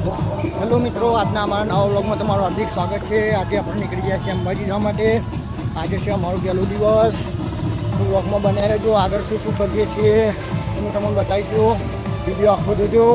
Hello મિત્રો, આજના અમારા નવા વ્લોગમાં તમારું હાર્દિક સ્વાગત છે। આજે આપણે નીકળી ગયા છીએ અંબાજી જવા માટે। આજે છે અમારો પહેલો દિવસ। વ્લોગમાં બને રહેજો, આગળ શું શું કરીએ છીએ એનું તમને બતાવીશું। વિડીયો આખો જોજો।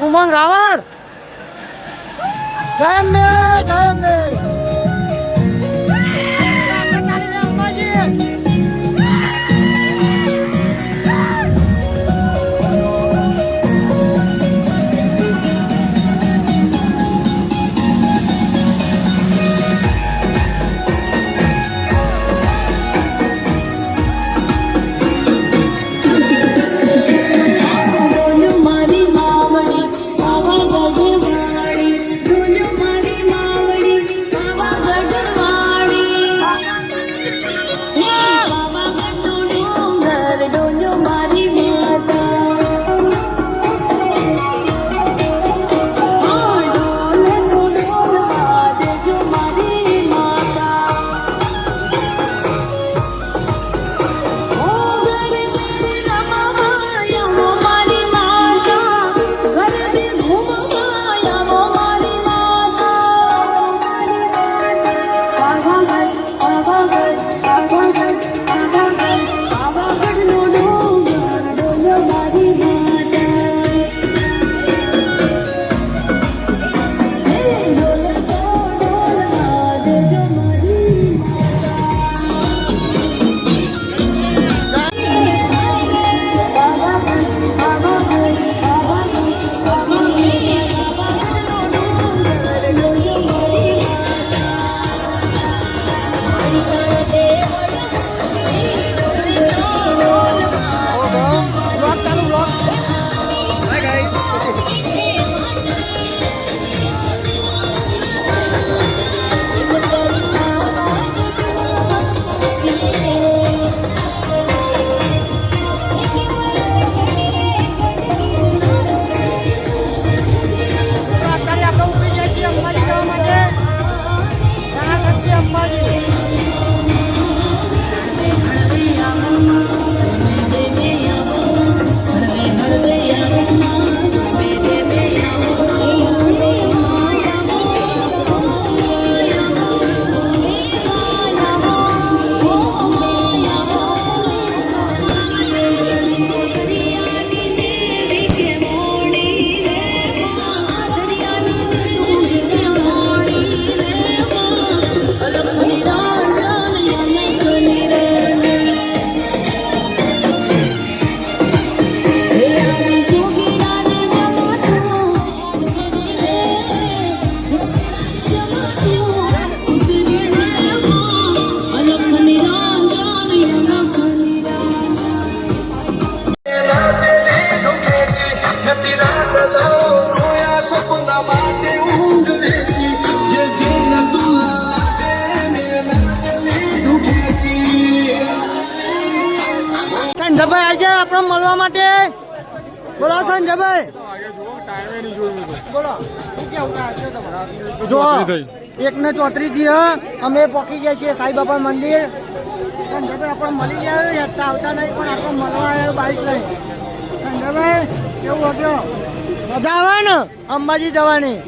ઉમંગ રાવણ સંજયભાઈ આવી જાય આપણે મળવા માટે। બોલો સંજયભાઈ, બોલો જો 1:34 અમે પહોંચી ગયા છીએ સાંઈબાબા મંદિર। સંજયભાઈ આપણે મળી જાય આવતા નહીં, પણ આપણે મળવા આવ્યો બાઈક લઈ। સંજયભાઈ કેવું વાગ્યો? મજા આવે ને અંબાજી જવાની?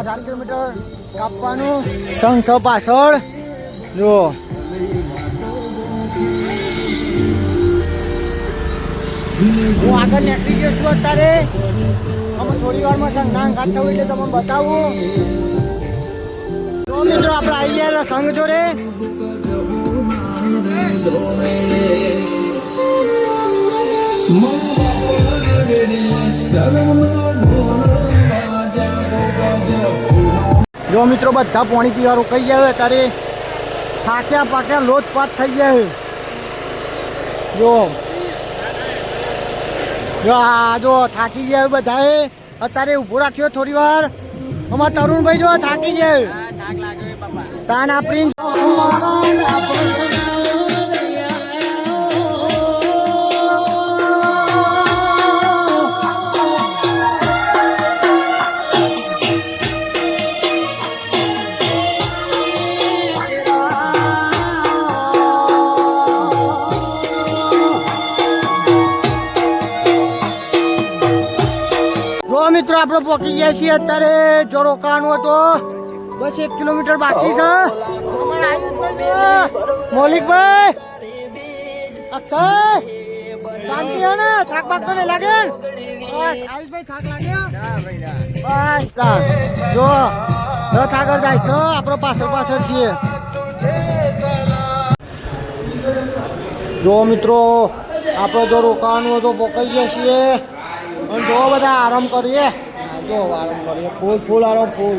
18 કિલોમીટર કાપવાનું સંઘ 6 પાછળ જો હું આગળ નીકળી ગયો છું અત્યારે અમે થોડી વારમાં સંઘના અંગાત થયું એટલે તમને બતાવું તો મિત્રો આપણે આવી ગયા સંઘ જોડે જો મિત્રો બધા પાણી પીવા રોકાઈ ગયા અત્યારે થાક્યા પાક્યા લોટપાટ થઈ ગયા જો જો થાકી ગયા બધાએ અત્યારે ઊભો રાખ્યો થોડી વાર અમારા તરુણભાઈ જો થાકી ગયા તાના પ્રિન્સ મિત્રો આપણે પહોંચી ગયા છીએ અત્યારે જો રોકાવાનું હતો બસ 1 કિલોમીટર બાકી છે મૌલિકભાઈ અક્ષય શાંતિ હે ને થાક બાક તો નહીં લાગે બસ આયુષભાઈ થાક લાગ્યો બસ જો રથ આગળ જાય છે આપણે પાછળ છીએ જો મિત્રો આપણે જો રોકાવાનું હતું પહોંચી ગયા છીએ અને જો બધા આરામ કરીએ જો આરામ કરીએ ફૂલ આરામ ફૂલ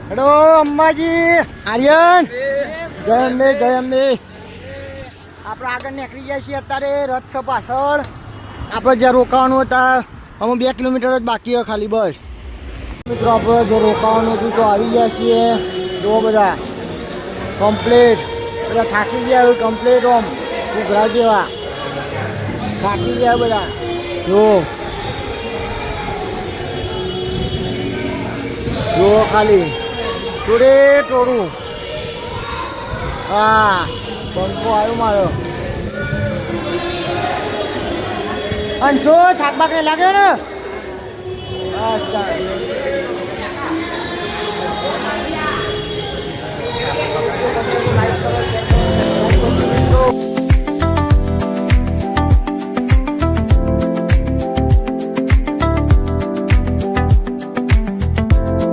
હેલો અંબાજી આર્યન જય અંબે આપણે આગળ નીકળી ગયા છીએ અત્યારે રથ છે પાછળ આપણે જ્યાં રોકાવાનું હતા અમે 2 કિલોમીટર જ બાકી હોય ખાલી બસ મિત્રો આપણે જો રોકાવાનું હતું તો આવી ગયા છીએ જો બધા કમ્પ્લીટ બધા થાકી ગયા હોય કમ્પ્લીટ ઓમ ઉઘરા જેવા થાકી ગયા બધા જો ખાલી ટોળું હા પંખો આવ્યો મારો અને જો થાક બાક ને લાગ્યો ને બસ